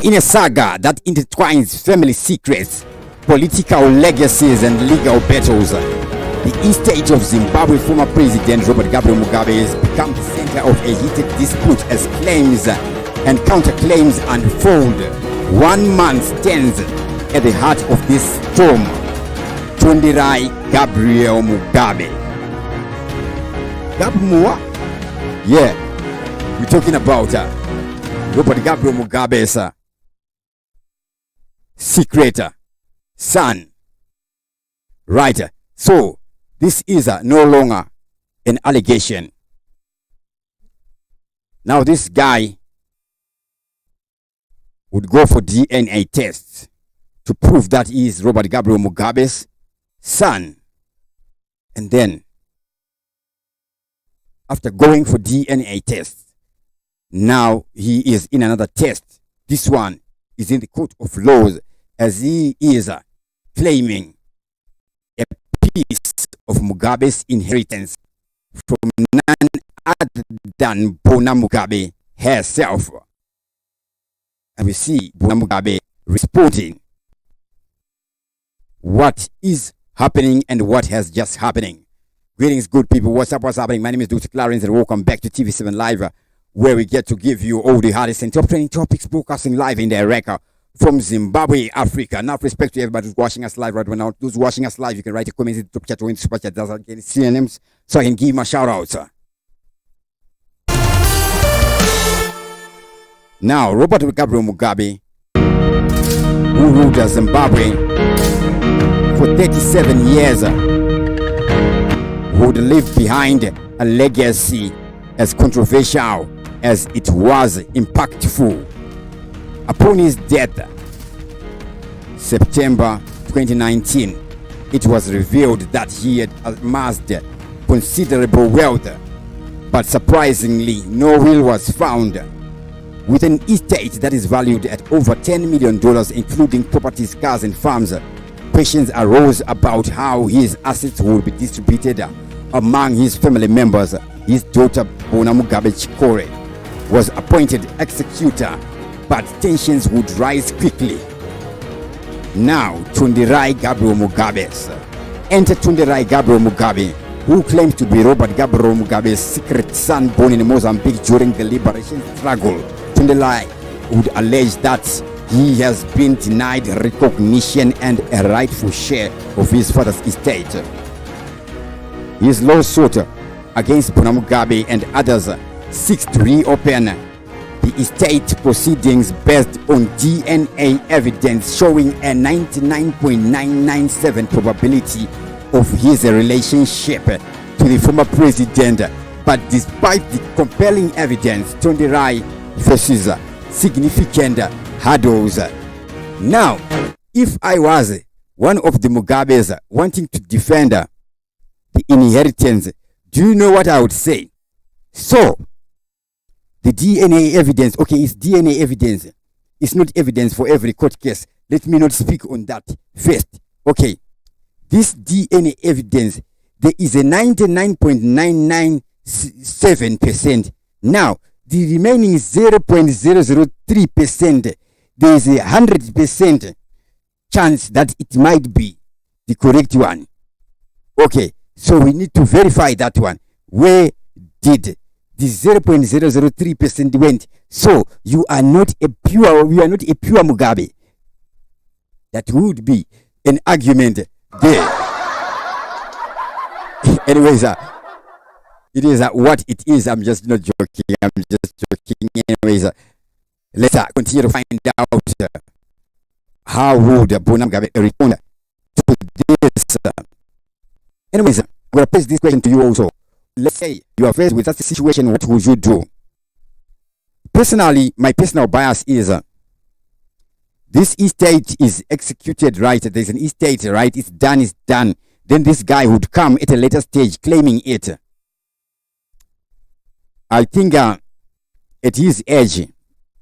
in a saga that intertwines family secrets, political legacies, and legal battles, the estate of Zimbabwe former President Robert Gabriel Mugabe has become the center of a heated dispute as claims and counterclaims unfold. 1 man stands at the heart of this storm: Tondirai Gabriel Mugabe. Gabmua? Yeah, we're talking about Robert Gabriel Mugabe's secret son. Right, so this is no longer an allegation. Now this guy would go for DNA tests to prove that he is Robert Gabriel Mugabe's son. And then, after going for DNA tests, now he is in another test. This one is in the court of laws, as he is claiming a piece of Mugabe's inheritance from none other than Bona Mugabe herself. And we see Bona Mugabe responding what is happening and what has just happening. Greetings, good people. What's up? What's happening? My name is Dr. Clarence, and welcome back to TV7 Live, where we get to give you all the hottest and top trending topics, broadcasting live in direct from Zimbabwe, Africa. Now, respect to everybody who's watching us live right now. Those watching us live, you can write a comment in the top chat or in the super chat. That's again CNMs, so I can give my shout outs. Now, Robert Gabriel Mugabe, who ruled Zimbabwe for 37 years, would leave behind a legacy as controversial as it was impactful. Upon his death, September 2019, it was revealed that he had amassed considerable wealth, but surprisingly, no will was found. With an estate that is valued at over $10 million, including properties, cars, and farms, questions arose about how his assets would be distributed among his family members. His daughter, Bona Mugabe Chikore, was appointed executor, but tensions would rise quickly. Now, Tondirai Gabriel Mugabe. Enter Tondirai Gabriel Mugabe, who claims to be Robert Gabriel Mugabe's secret son born in Mozambique during the liberation struggle. Tondirai would allege that he has been denied recognition and a rightful share of his father's estate. His lawsuit against Bona Mugabe and others seeks to reopen the estate proceedings based on DNA evidence showing a 99.997 probability of his relationship to the former president. But despite the compelling evidence, Tondirai faces significant hurdles. Now, if I was one of the Mugabes wanting to defend the inheritance, do you know what I would say? So, the DNA evidence, okay, it's DNA evidence. It's not evidence for every court case. Let me not speak on that first. Okay, this DNA evidence, there is a 99.997%. Now, the remaining 0.003%, there is a 100% chance that it might be the correct one. Okay, so we need to verify that one. Where did the 0.003% went? So you are not a pure Mugabe. That would be an argument there. Anyways, it is what it is. I'm just not joking. I'm just joking. Anyways, let's continue to find out how would Bona Mugabe respond to this. Anyways, I'm going to pose this question to you also. Let's say you are faced with such a situation, what would you do? Personally, my personal bias is this estate is executed, right? There's an estate, right? It's done. Then this guy would come at a later stage claiming it. I think at his age,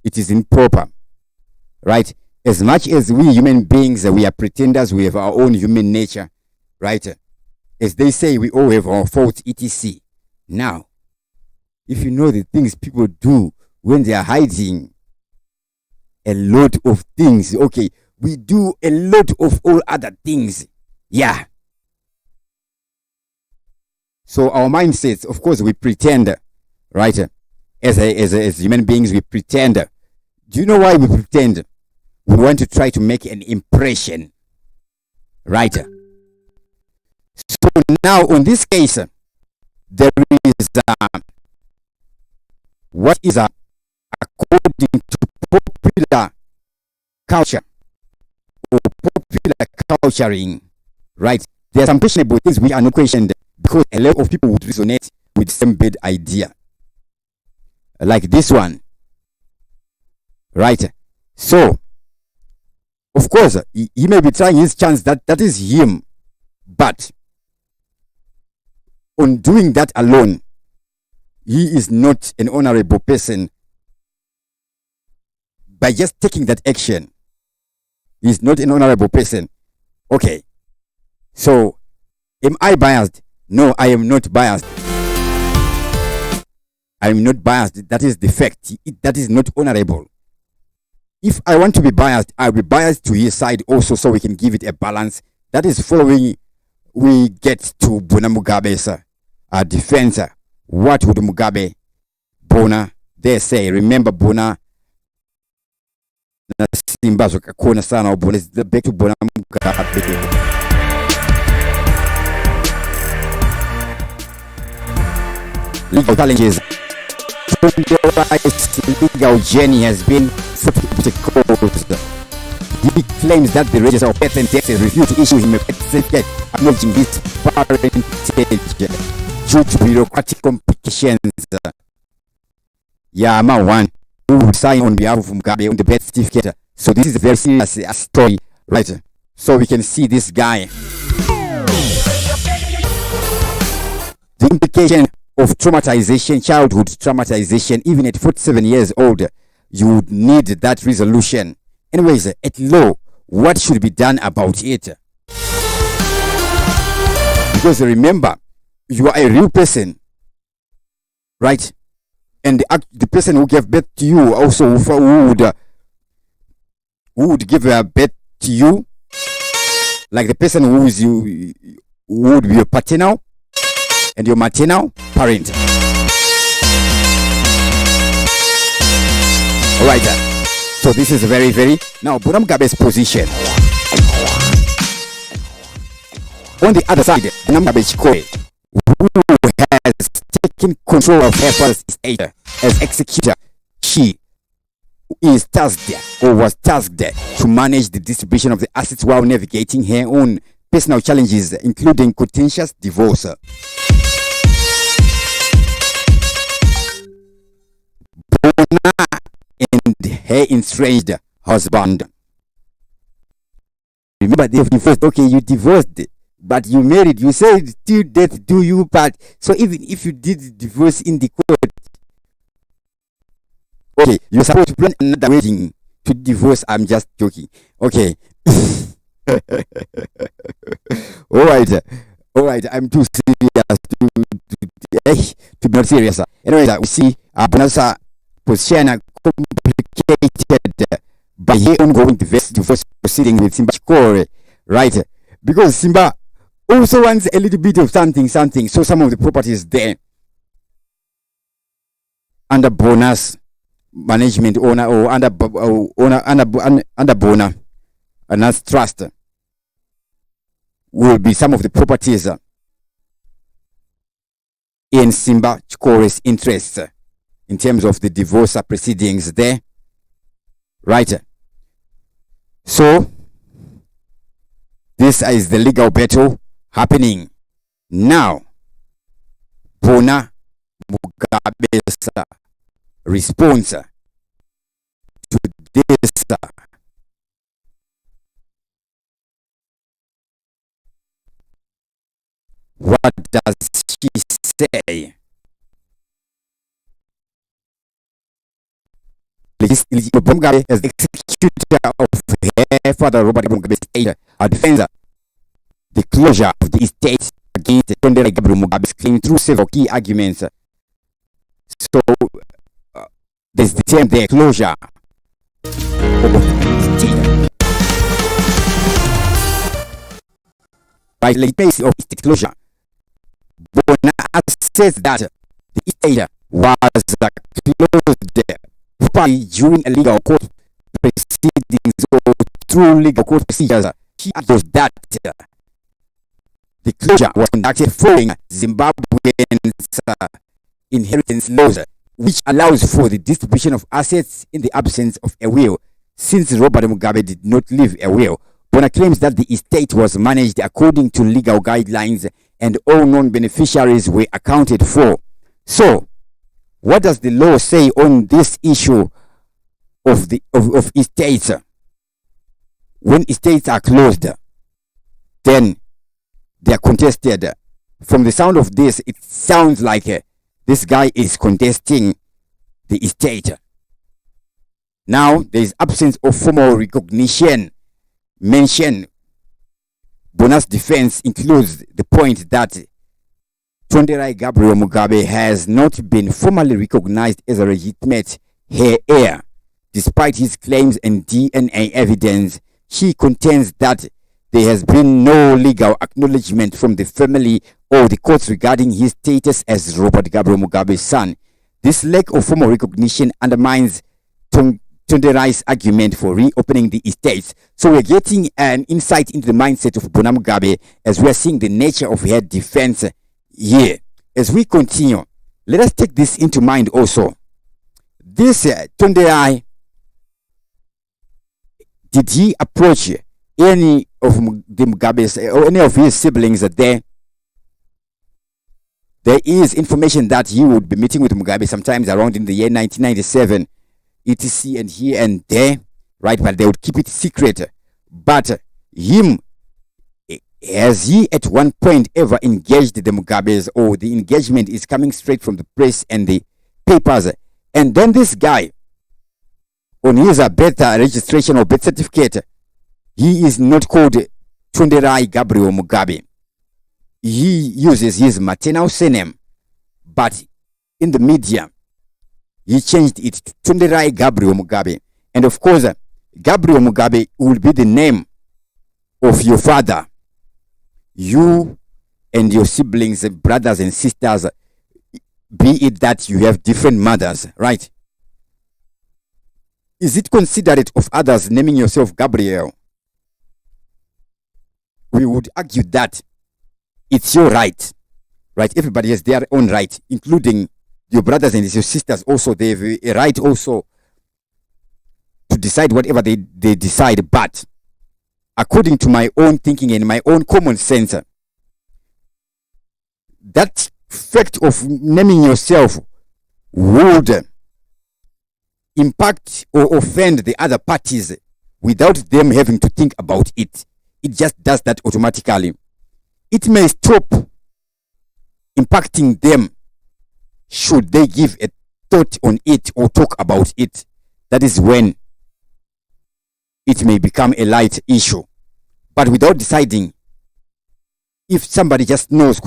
it is improper, right? As much as we human beings, we are pretenders, we have our own human nature, right? As they say, we all have our faults, etc. Now, if you know the things people do when they are hiding a lot of things. Okay, we do a lot of all other things. Yeah. So our mindsets, of course, we pretend, right? As human beings, we pretend. Do you know why we pretend? We want to try to make an impression, right? So now, in this case, there is what is according to popular culture or popular culturing, right? There are some questionable things we are not questioned because a lot of people would resonate with the same bad idea, like this one, right? So, of course, he may be trying his chance. That is him, but on doing that alone, he is not an honorable person. By just taking that action, he is not an honorable person. Okay, so am I biased? No, I am not biased. I am not biased. That is the fact. That is not honorable. If I want to be biased, I'll be biased to his side also, so we can give it a balance. That is following. We get to Bona Mugabe's defense. What would Mugabe, Bona, they say? Remember Bona na Simba zokakona sana Bona is the back to Bona Mugabe. Legal challenges. Legal journey has been closed. He claims that the register of birth and death refused to issue him a birth certificate acknowledging his parentage due to bureaucratic complications. Yeah, man, one who would sign on behalf of Mugabe on the birth certificate. So this is a very serious story, right? So we can see this guy. The implication of traumatization, childhood traumatization, even at 47 years old, you would need that resolution. Anyways, at law, what should be done about it? Because remember, you are a real person, right? And the person who gave birth to you also who would give birth to you, like the person who would be your paternal and your maternal parent. All right. So this is very, very now Bona Mugabe's position. On the other side, Mugabe Chikore, who has taken control of her father's estate as executor, she is tasked or was tasked to manage the distribution of the assets while navigating her own personal challenges, including contentious divorce. Bona and her estranged husband. Remember, they've divorced. Okay, you divorced, but you married. You said till death do you part. So even if you did divorce in the court, okay, you're supposed to plan another wedding to divorce. I'm just joking. Okay. All right. I'm too serious to be not serious. Anyway, we see Bona's position complicated by her ongoing divorce proceeding with Simba Chikore, right? Because Simba also wants a little bit of something. So some of the properties there under Bona's management owner or under Bona and as trust will be some of the properties in Simba Chikore's interests in terms of the divorce proceedings there, right? So this is the legal battle happening now. Bona Mugabe's response to this what does she say? Mugabe as executor of her father Robert Mugabe's estate, a defender the closure of the estate against Gabriel Mugabe's claim through several key arguments. So there's the term there, closure. of state. By the pace of state closure, Bona says that the estate was closed properly during a legal court proceedings or through legal court procedures. She argues that the closure was conducted following Zimbabwean's inheritance laws, which allows for the distribution of assets in the absence of a will. Since Robert Mugabe did not leave a will, Bona claims that the estate was managed according to legal guidelines and all non-beneficiaries were accounted for. So, what does the law say on this issue of estates? When estates are closed, then they are contested. From the sound of this, it sounds like this guy is contesting the estate. Now, there is absence of formal recognition mentioned. Bona's defense includes the point that Tonderai Gabriel Mugabe has not been formally recognized as a legitimate heir. Despite his claims and DNA evidence, she contends that there has been no legal acknowledgement from the family or the courts regarding his status as Robert Gabriel Mugabe's son. This lack of formal recognition undermines Tonderai's argument for reopening the estates. So we're getting an insight into the mindset of Bona Mugabe as we are seeing the nature of her defense here. As we continue, let us take this into mind also. This Tonderai, did he approach any of the Mugabes or any of his siblings there? There is information that he would be meeting with Mugabe sometimes around in the year 1997, etc. and here and there, right? But they would keep it secret. But him, has he at one point ever engaged the Mugabes, or the engagement is coming straight from the press and the papers? And then this guy, on his birth registration or birth certificate, he is not called Tonderai Gabriel Mugabe. He uses his maternal surname, but in the media, he changed it to Tonderai Gabriel Mugabe. And of course, Gabriel Mugabe will be the name of your father. You and your siblings, brothers and sisters, be it that you have different mothers, right? Is it considerate of others naming yourself Gabriel? We would argue that it's your right, right? Everybody has their own right, including your brothers and your sisters also. They have a right also to decide whatever they decide. But according to my own thinking and my own common sense, that fact of naming yourself would impact or offend the other parties without them having to think about it. It just does that automatically. It may stop impacting them should they give a thought on it or talk about it. That is when it may become a light issue. But without deciding, if somebody just knows,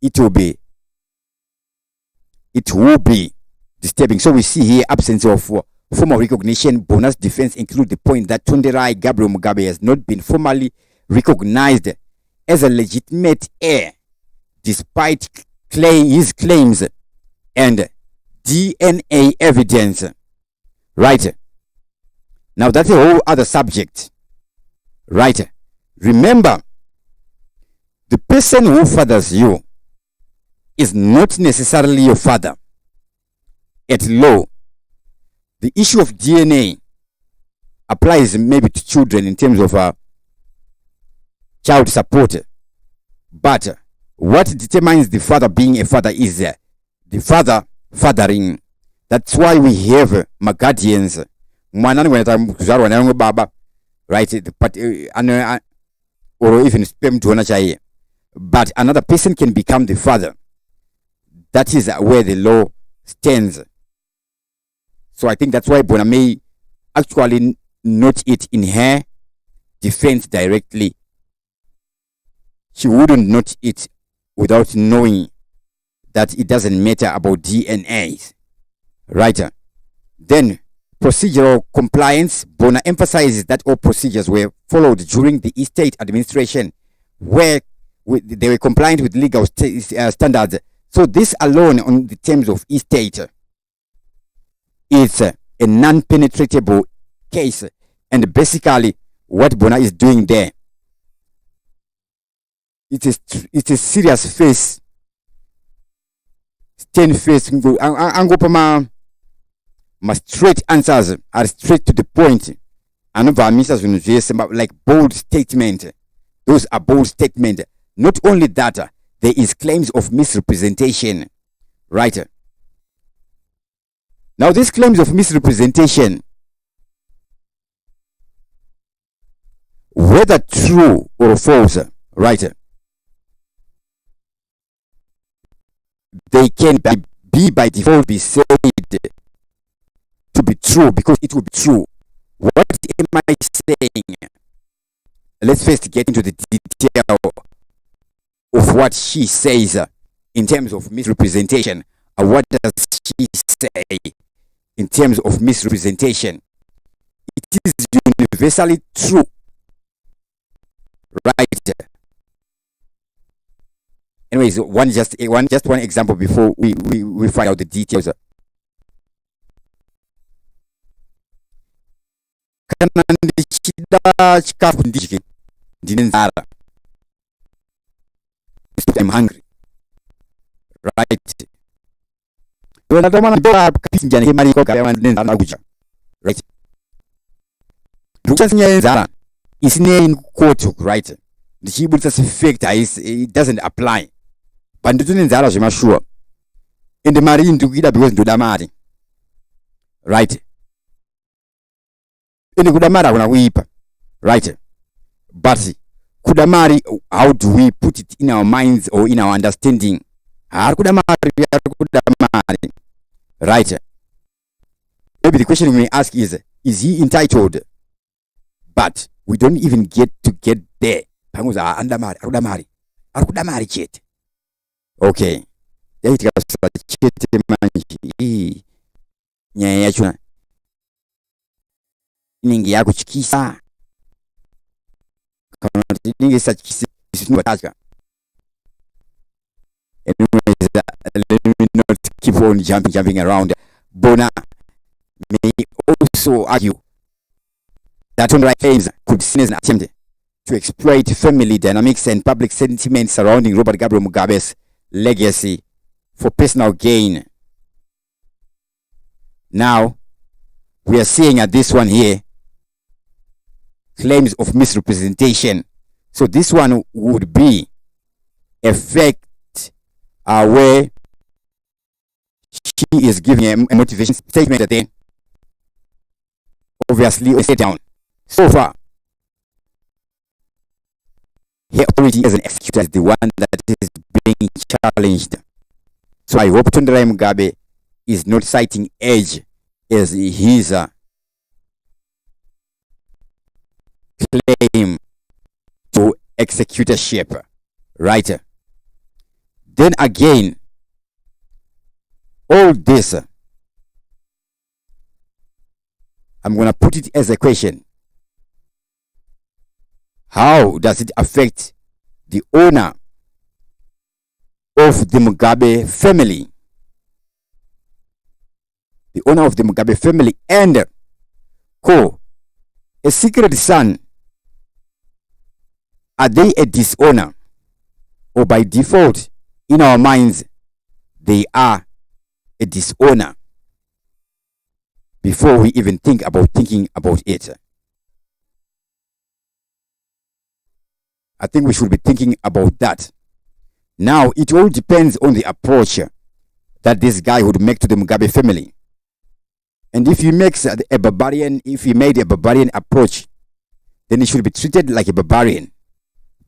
it will be disturbing. So we see here absence of formal recognition. Bona's defense include the point that Tonderai Gabriel Mugabe has not been formally recognized as a legitimate heir, despite his claims and DNA evidence. Right. Now that's a whole other subject. Right. Remember, the person who fathers you is not necessarily your father. At law, the issue of DNA applies maybe to children in terms of child support. But what determines the father being a father is the father fathering. That's why we have guardians. Right? Or even sperm donor. But another person can become the father. That is where the law stands. So I think that's why Bona may actually note it in her defense directly. She wouldn't note it without knowing that it doesn't matter about DNA. Right. Then procedural compliance. Bona emphasizes that all procedures were followed during the estate administration where they were compliant with legal standards. So this alone on the terms of estate is a non-penetratable case. And basically what Bona is doing there, it's a serious face, stern face. Angopama my straight answers are straight to the point. Like bold statement. Those are bold statements. Not only that, there is claims of misrepresentation. Right. Now these claims of misrepresentation, whether true or false, right, they can be by default be said to be true because it will be true. What am I saying? Let's first get into the detail of what she says in terms of misrepresentation. What does she say in terms of misrepresentation? It is universally true, right? Anyways, one example before we find out the details. I'm hungry, right? Right. Is in court, right? The Shibu's effect it doesn't apply. But the sure. In the marine to get because to the marine, right? In the Kudamara when I weep, right? But Kudamari, how do we put it in our minds or in our understanding? Kudamari, right? Maybe the question we may ask is he entitled? But we don't even get there. Okay. Ningi yako chikisa ningi sa chikisa anyways, let me not keep on jumping around. Bona may also argue that on-right claims could be seen as an attempt to exploit family dynamics and public sentiment surrounding Robert Gabriel Mugabe's legacy for personal gain. Now we are seeing at this one here claims of misrepresentation. So this one would be a fact where she is giving a motivation statement that then obviously stay down. So far, her authority as an executor is the one that is being challenged. So I hope Tondrai Mugabe is not citing age as his claim to executorship, right? Then again, all this, I'm going to put it as a question. How does it affect the owner of the Mugabe family? The owner of the Mugabe family and a secret son. Are they a dishonor? Or by default, in our minds, they are a dishonor before we even thinking about it? I think we should be thinking about that. Now, it all depends on the approach that this guy would make to the Mugabe family. And if he makes if he made a barbarian approach, then he should be treated like a barbarian.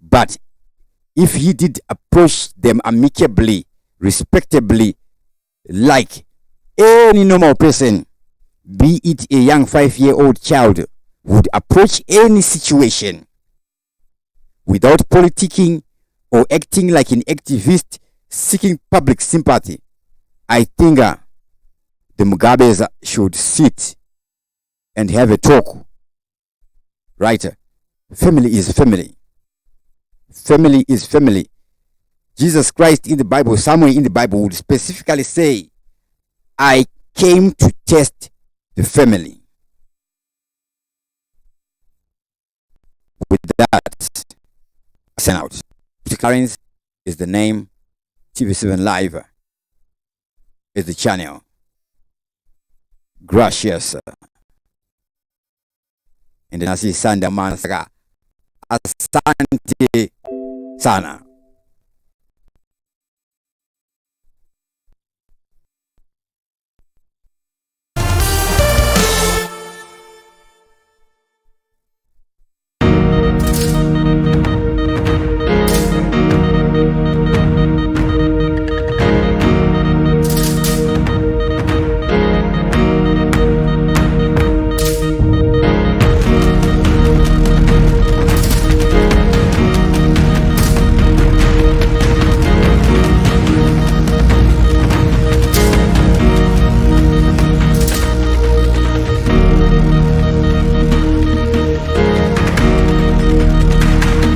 But if he did approach them amicably, respectably, like any normal person, be it a young 5-year-old child, would approach any situation without politicking or acting like an activist seeking public sympathy, I think the Mugabes should sit and have a talk. Right? Family is family. Family is family. Jesus Christ in the Bible, somewhere in the Bible, would specifically say, I came to test the family. With that, send out. Clarence is the name. TV7 Live is the channel. Gracias. And then I see Sanda Manasaka. Asante sana.